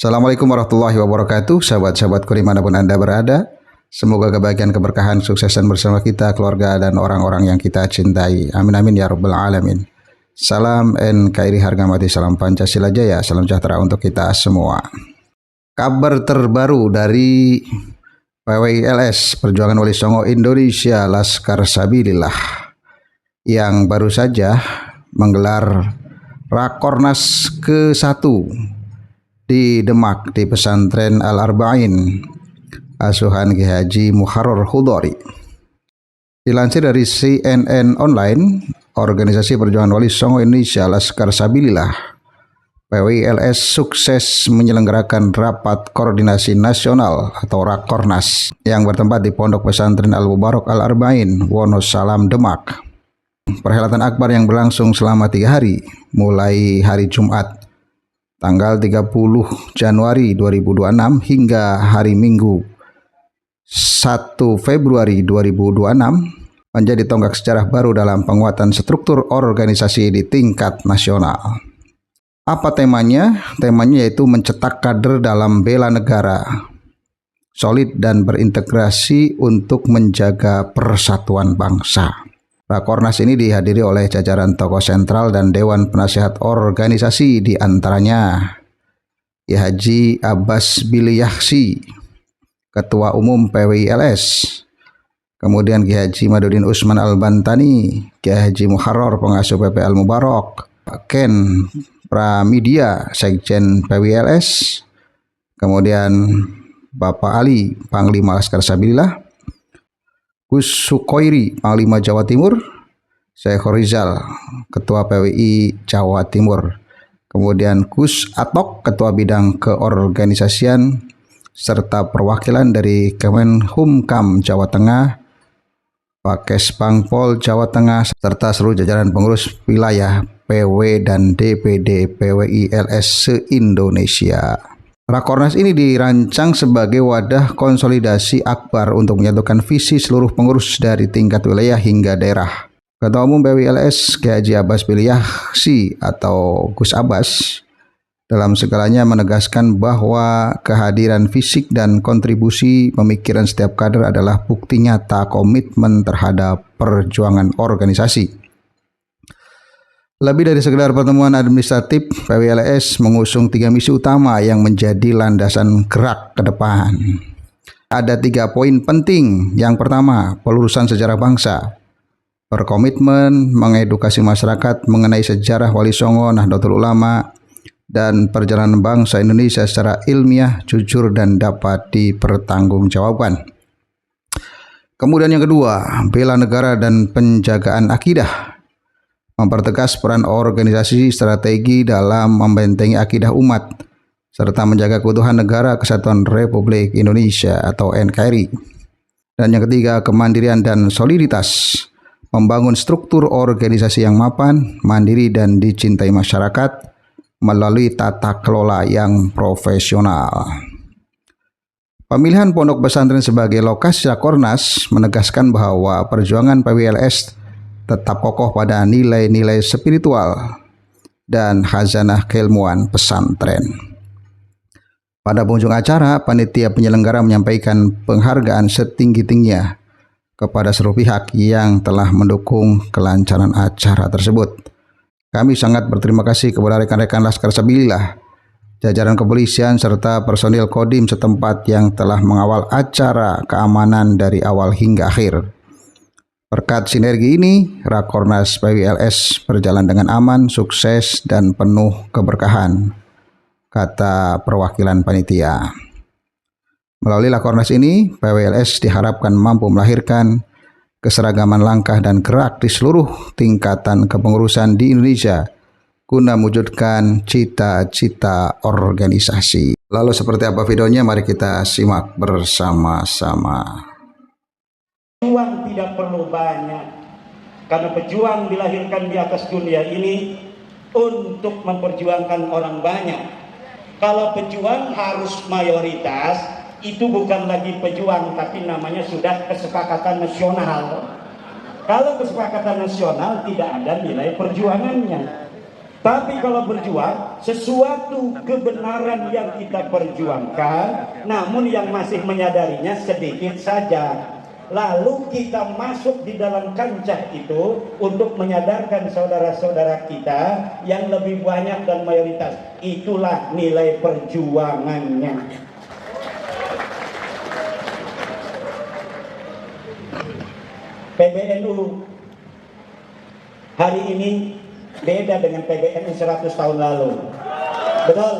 Assalamualaikum warahmatullahi wabarakatuh, sahabat-sahabatku dimanapun Anda berada. Semoga kebahagiaan, keberkahan, suksesan bersama kita, keluarga, dan orang-orang yang kita cintai. Amin amin ya rabbal alamin. Salam NKRI harga mati, salam Pancasila Jaya, salam sejahtera untuk kita semua. Kabar terbaru dari PWILS Perjuangan Wali Songo Indonesia Laskar Sabilillah yang baru saja menggelar Rakornas ke-1 di Demak di pesantren Al-Arba'in asuhan Ki Haji Muharrar Hudhori. Dilansir dari CNN Online, Organisasi Perjuangan Wali Songo Indonesia Laskar Sabilillah PWILS sukses menyelenggarakan rapat koordinasi nasional atau Rakornas yang bertempat di Pondok Pesantren Al-Mubarak Al-Arba'in, Wonosalam, Demak. Perhelatan akbar yang berlangsung selama 3 hari, mulai hari Jumat tanggal 30 Januari 2026 hingga hari Minggu 1 Februari 2026 menjadi tonggak sejarah baru dalam penguatan struktur organisasi di tingkat nasional. Apa temanya? Temanya yaitu mencetak kader dalam bela negara, solid dan berintegrasi untuk menjaga persatuan bangsa. Rakornas ini dihadiri oleh jajaran tokoh sentral dan Dewan Penasihat Organisasi, di antaranya Ki Haji Abbas Biliyahsi, Ketua Umum PWILS, kemudian Ki Haji Madudin Usman Al-Bantani, Ki Haji Muharrar Pengasuh PP Al-Mubarak, Ken Pramedia Sekjen PWILS, kemudian Bapak Ali Panglima Laskar Sabilillah, Gus Sukoiri Panglima Jawa Timur, Syekh Rizal Ketua PWI Jawa Timur, kemudian Gus Atok Ketua Bidang Keorganisasian serta perwakilan dari Kemenhumkam Jawa Tengah, Pakes Pangpol Jawa Tengah, serta seluruh jajaran pengurus wilayah PW dan DPD PWILS se-Indonesia. Rakornas ini dirancang sebagai wadah konsolidasi akbar untuk menyatukan visi seluruh pengurus dari tingkat wilayah hingga daerah. Ketua Umum PWILS Ki Haji Abbas Biliyahsi atau Gus Abbas dalam segalanya menegaskan bahwa kehadiran fisik dan kontribusi pemikiran setiap kader adalah bukti nyata komitmen terhadap perjuangan organisasi. Lebih dari sekedar pertemuan administratif, PWILS mengusung 3 misi utama yang menjadi landasan gerak ke depan. Ada 3 poin penting. Yang pertama, pelurusan sejarah bangsa. Berkomitmen mengedukasi masyarakat mengenai sejarah Wali Songo, Nahdlatul Ulama, dan perjalanan bangsa Indonesia secara ilmiah, jujur, dan dapat dipertanggungjawabkan. Kemudian yang kedua, bela negara dan penjagaan akidah. Mempertegas peran organisasi strategi dalam membentengi akidah umat serta menjaga keutuhan negara kesatuan Republik Indonesia atau NKRI. Dan yang ketiga, kemandirian dan soliditas. Membangun struktur organisasi yang mapan, mandiri, dan dicintai masyarakat melalui tata kelola yang profesional. Pemilihan Pondok Pesantren sebagai lokasi Rakornas menegaskan bahwa perjuangan PWILS tetap kokoh pada nilai-nilai spiritual dan khazanah keilmuan pesantren. Pada penghujung acara, panitia penyelenggara menyampaikan penghargaan setinggi-tingginya kepada seluruh pihak yang telah mendukung kelancaran acara tersebut. Kami sangat berterima kasih kepada rekan-rekan Laskar Sabilillah, jajaran kepolisian, serta personil Kodim setempat yang telah mengawal acara keamanan dari awal hingga akhir. Berkat sinergi ini, Rakornas PWILS berjalan dengan aman, sukses, dan penuh keberkahan, kata perwakilan panitia. Melalui Rakornas ini, PWILS diharapkan mampu melahirkan keseragaman langkah dan gerak di seluruh tingkatan kepengurusan di Indonesia guna mewujudkan cita-cita organisasi. Lalu seperti apa videonya? Mari kita simak bersama-sama. Pejuang tidak perlu banyak, karena pejuang dilahirkan di atas dunia ini untuk memperjuangkan orang banyak. Kalau pejuang harus mayoritas, itu bukan lagi pejuang, tapi namanya sudah kesepakatan nasional. Kalau kesepakatan nasional tidak ada nilai perjuangannya. Tapi kalau berjuang, sesuatu kebenaran yang kita perjuangkan, namun yang masih menyadarinya sedikit saja. Lalu kita masuk di dalam kancah itu untuk menyadarkan saudara-saudara kita yang lebih banyak dan mayoritas. Itulah nilai perjuangannya. PBNU hari ini beda dengan PBNU 100 tahun lalu. Betul?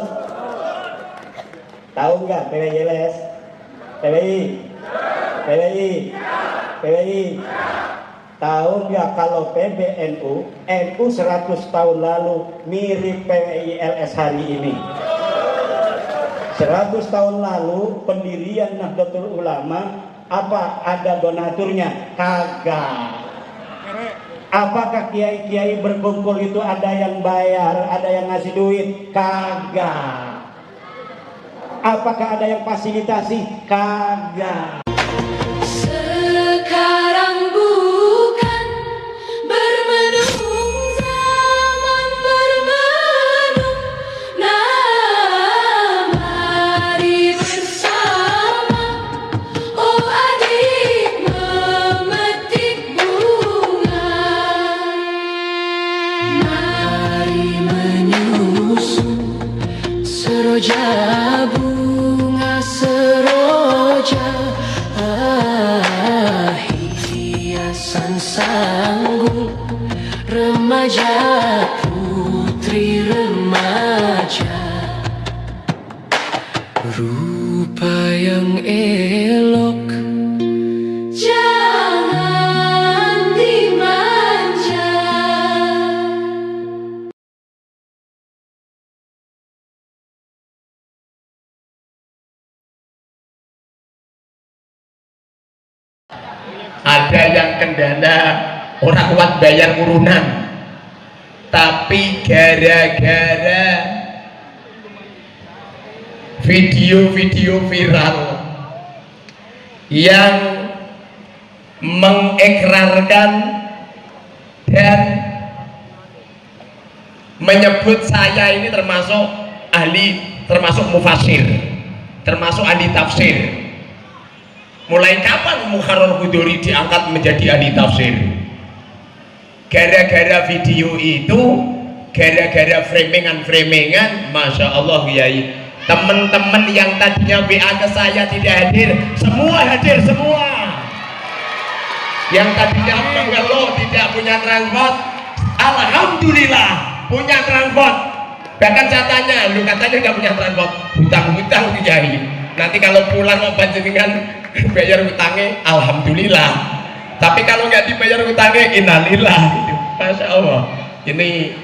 Tahu nggak PWYLS? PWI? PWI? PWI? Tahu nggak kalau PBNU NU 100 tahun lalu mirip PWILS hari ini? 100 tahun lalu pendirian Nahdlatul Ulama apa ada donaturnya? Kagak. Apakah kiai-kiai berkumpul itu ada yang bayar, ada yang ngasih duit? Kagak. Apakah ada yang fasilitasi? Kagak. Sekarang bukan bermenung zaman bermenung, nah mari bersama, oh adik memetik bunga, mari menyusun seroja bunga seroja, hiasan sanggul remaja putri remaja, rupa yang elok jangan dimanja. Ada yang kendala orang kuat bayar urunan, tapi gara-gara video-video viral yang mengikrarkan dan menyebut saya ini termasuk ahli, termasuk mufasir, termasuk ahli tafsir. Mulai kapan Mukharrar Hudori diangkat menjadi ahli tafsir? Gara-gara video itu, gara-gara framingan, Masya Allah Kiai, teman-teman yang tadinya WA ke saya tidak hadir, semua hadir semua. Yang tadinya mengeluh tidak punya transport, alhamdulillah punya transport. Bahkan saya tanya, lu katanya nggak punya transport, hutang-hutang Kiai. Nanti kalau pulang mau panjenengan bayar hutangnya, alhamdulillah. Tapi kalau nggak dibayar hutangnya, innalillah. Gitu. Masya Allah. Ini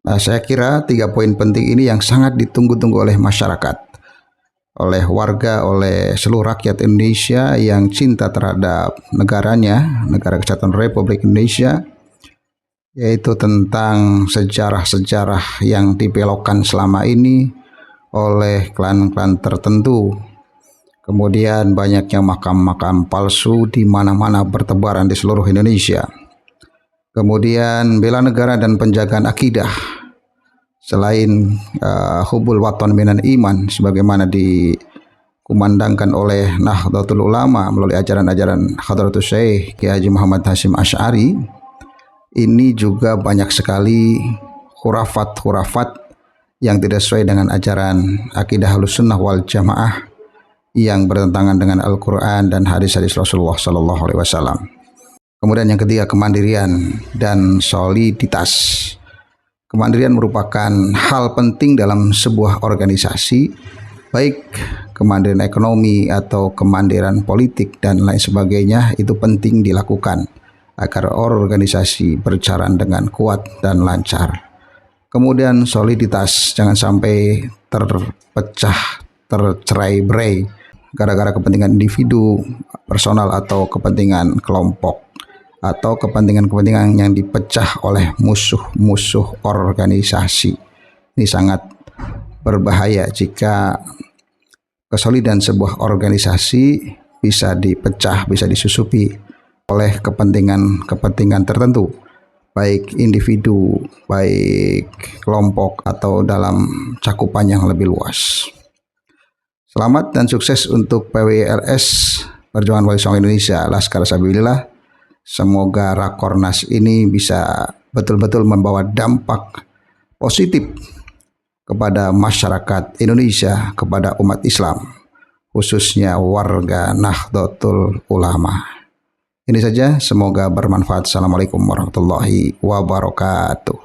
Nah, saya kira 3 poin penting ini yang sangat ditunggu-tunggu oleh masyarakat, oleh warga, oleh seluruh rakyat Indonesia yang cinta terhadap negaranya, Negara Kesatuan Republik Indonesia, yaitu tentang sejarah-sejarah yang dibelokkan selama ini oleh klan-klan tertentu. Kemudian banyaknya makam-makam palsu di mana-mana bertebaran di seluruh Indonesia. Kemudian bela negara dan penjagaan akidah, selain hubul waton minan iman sebagaimana dikumandangkan oleh Nahdlatul Ulama melalui ajaran-ajaran Hadratus Syekh Kiai Haji Muhammad Hasyim Asy'ari, ini juga banyak sekali khurafat-khurafat yang tidak sesuai dengan ajaran akidah Ahlussunnah wal Jamaah yang bertentangan dengan Al-Quran dan hadis-hadis Rasulullah SAW. Kemudian yang ketiga, kemandirian dan soliditas. Kemandirian merupakan hal penting dalam sebuah organisasi, baik kemandirian ekonomi atau kemandirian politik dan lain sebagainya, itu penting dilakukan agar organisasi berjalan dengan kuat dan lancar. Kemudian soliditas, jangan sampai terpecah, tercerai-berai gara-gara kepentingan individu, personal atau kepentingan kelompok, atau kepentingan-kepentingan yang dipecah oleh musuh-musuh organisasi. Ini sangat berbahaya jika kesolidan sebuah organisasi bisa dipecah, bisa disusupi oleh kepentingan-kepentingan tertentu, baik individu, baik kelompok, atau dalam cakupan yang lebih luas. Selamat dan sukses untuk PWLS Perjuangan Wali Songo Indonesia Laskar Sabilillah. Semoga Rakornas ini bisa betul-betul membawa dampak positif kepada masyarakat Indonesia, kepada umat Islam, khususnya warga Nahdlatul Ulama. Ini saja, semoga bermanfaat. Assalamualaikum warahmatullahi wabarakatuh.